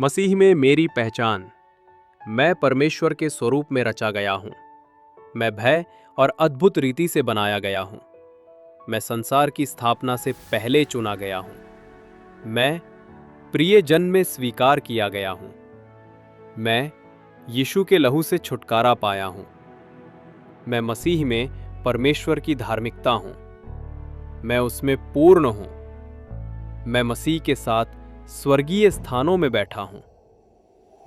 मसीह में मेरी पहचान। मैं परमेश्वर के स्वरूप में रचा गया हूँ। मैं भय और अद्भुत रीति से बनाया गया हूँ। मैं संसार की स्थापना से पहले चुना गया हूँ। मैं प्रिय जन में स्वीकार किया गया हूँ। मैं यीशु के लहू से छुटकारा पाया हूँ। मैं मसीह में परमेश्वर की धार्मिकता हूँ। मैं उसमें पूर्ण हूँ। मैं मसीह के साथ स्वर्गीय स्थानों में बैठा हूँ।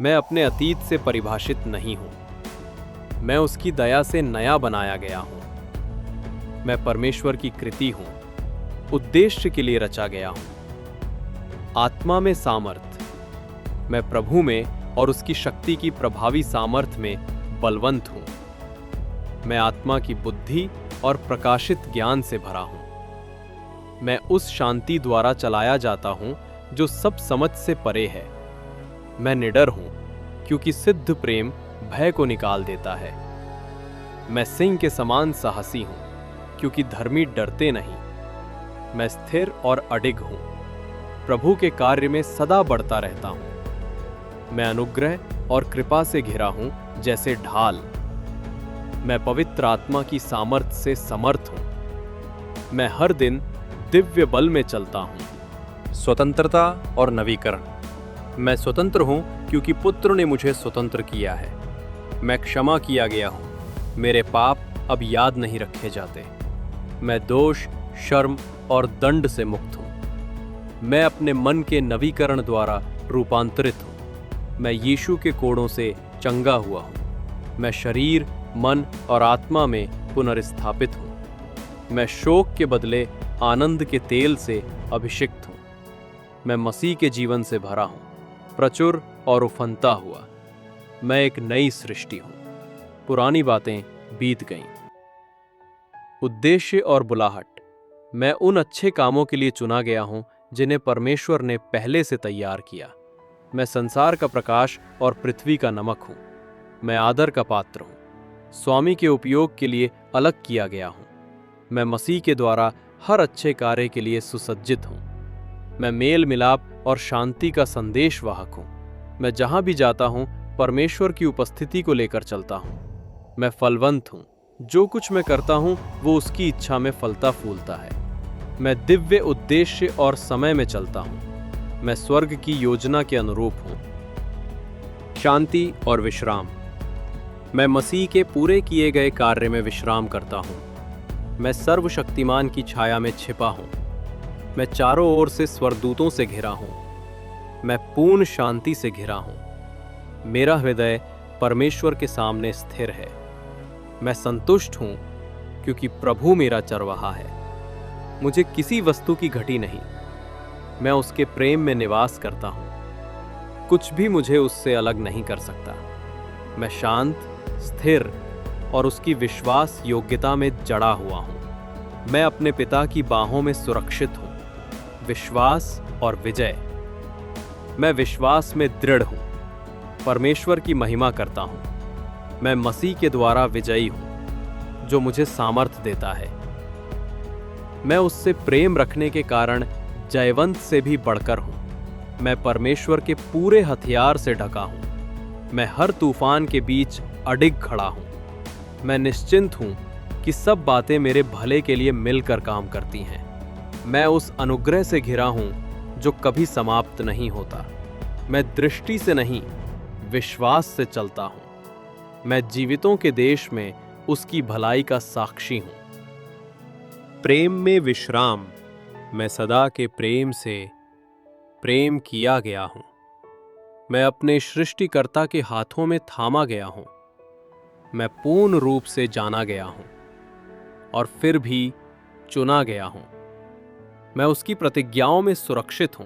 मैं अपने अतीत से परिभाषित नहीं हूँ। मैं उसकी दया से नया बनाया गया हूँ। मैं परमेश्वर की कृति हूँ, उद्देश्य के लिए रचा गया हूँ। आत्मा में सामर्थ। मैं प्रभु में और उसकी शक्ति की प्रभावी सामर्थ में बलवंत हूँ। मैं आत्मा की बुद्धि और प्रकाशित ज्ञान से भरा हूँ। मैं उस शांति द्वारा चलाया जाता हूँ जो सब समझ से परे है। मैं निडर हूँ क्योंकि सिद्ध प्रेम भय को निकाल देता है। मैं सिंह के समान साहसी हूँ क्योंकि धर्मी डरते नहीं। मैं स्थिर और अडिग हूँ, प्रभु के कार्य में सदा बढ़ता रहता हूँ। मैं अनुग्रह और कृपा से घिरा हूँ जैसे ढाल। मैं पवित्र आत्मा की सामर्थ से समर्थ हूँ। मैं हर दिन दिव्य बल में चलता हूँ। स्वतंत्रता और नवीकरण। मैं स्वतंत्र हूँ क्योंकि पुत्र ने मुझे स्वतंत्र किया है। मैं क्षमा किया गया हूँ। मेरे पाप अब याद नहीं रखे जाते। मैं दोष, शर्म और दंड से मुक्त हूँ। मैं अपने मन के नवीकरण द्वारा रूपांतरित हूँ। मैं यीशु के कोड़ों से चंगा हुआ हूँ। मैं शरीर, मन और आत्मा में पुनर्स्थापित हूँ। मैं शोक के बदले आनंद के तेल से अभिषिक्त हूँ। मैं मसीह के जीवन से भरा हूँ, प्रचुर और उफनता हुआ। मैं एक नई सृष्टि हूँ। पुरानी बातें बीत गईं। उद्देश्य और बुलाहट। मैं उन अच्छे कामों के लिए चुना गया हूँ जिन्हें परमेश्वर ने पहले से तैयार किया। मैं संसार का प्रकाश और पृथ्वी का नमक हूँ। मैं आदर का पात्र हूँ, स्वामी के उपयोग के लिए अलग किया गया हूँ। मैं मसीह के द्वारा हर अच्छे कार्य के लिए सुसज्जित हूँ। मैं मेल मिलाप और शांति का संदेशवाहक हूँ। मैं जहाँ भी जाता हूँ परमेश्वर की उपस्थिति को लेकर चलता हूँ। मैं फलवंत हूँ। जो कुछ मैं करता हूँ वो उसकी इच्छा में फलता फूलता है। मैं दिव्य उद्देश्य और समय में चलता हूँ। मैं स्वर्ग की योजना के अनुरूप हूँ। शांति और विश्राम। मैं मसीह के पूरे किए गए कार्य में विश्राम करता हूँ। मैं सर्वशक्तिमान की छाया में छिपा हूँ। मैं चारों ओर से स्वर्गदूतों से घिरा हूँ। मैं पूर्ण शांति से घिरा हूँ। मेरा हृदय परमेश्वर के सामने स्थिर है। मैं संतुष्ट हूँ क्योंकि प्रभु मेरा चरवाहा है। मुझे किसी वस्तु की घटी नहीं। मैं उसके प्रेम में निवास करता हूँ। कुछ भी मुझे उससे अलग नहीं कर सकता। मैं शांत, स्थिर और उसकी विश्वास योग्यता में जड़ा हुआ हूँ। मैं अपने पिता की बाहों में सुरक्षित हूँ। विश्वास और विजय। मैं विश्वास में दृढ़ हूँ, परमेश्वर की महिमा करता हूँ। मैं मसीह के द्वारा विजयी हूँ, जो मुझे सामर्थ्य देता है। मैं उससे प्रेम रखने के कारण जयवंत से भी बढ़कर हूँ। मैं परमेश्वर के पूरे हथियार से ढका हूँ। मैं हर तूफान के बीच अडिग खड़ा हूँ। मैं निश्चिंत हूँ कि सब बातें मेरे भले के लिए मिलकर काम करती हैं। मैं उस अनुग्रह से घिरा हूँ जो कभी समाप्त नहीं होता। मैं दृष्टि से नहीं, विश्वास से चलता हूँ। मैं जीवितों के देश में उसकी भलाई का साक्षी हूँ। प्रेम में विश्राम। मैं सदा के प्रेम से प्रेम किया गया हूँ। मैं अपने सृष्टिकर्ता के हाथों में थामा गया हूँ। मैं पूर्ण रूप से जाना गया हूँ और फिर भी चुना गया हूँ। मैं उसकी प्रतिज्ञाओं में सुरक्षित हूँ।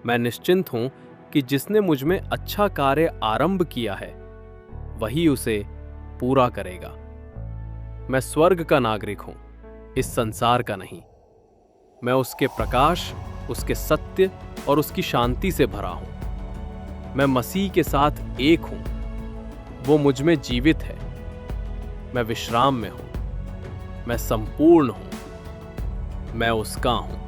मैं निश्चिंत हूँ कि जिसने मुझ में अच्छा कार्य आरंभ किया है वही उसे पूरा करेगा। मैं स्वर्ग का नागरिक हूँ, इस संसार का नहीं। मैं उसके प्रकाश, उसके सत्य और उसकी शांति से भरा हूँ। मैं मसीह के साथ एक हूँ, वो मुझ में जीवित है। मैं विश्राम में हूँ। मैं संपूर्ण हूँ। मैं उसका हूँ।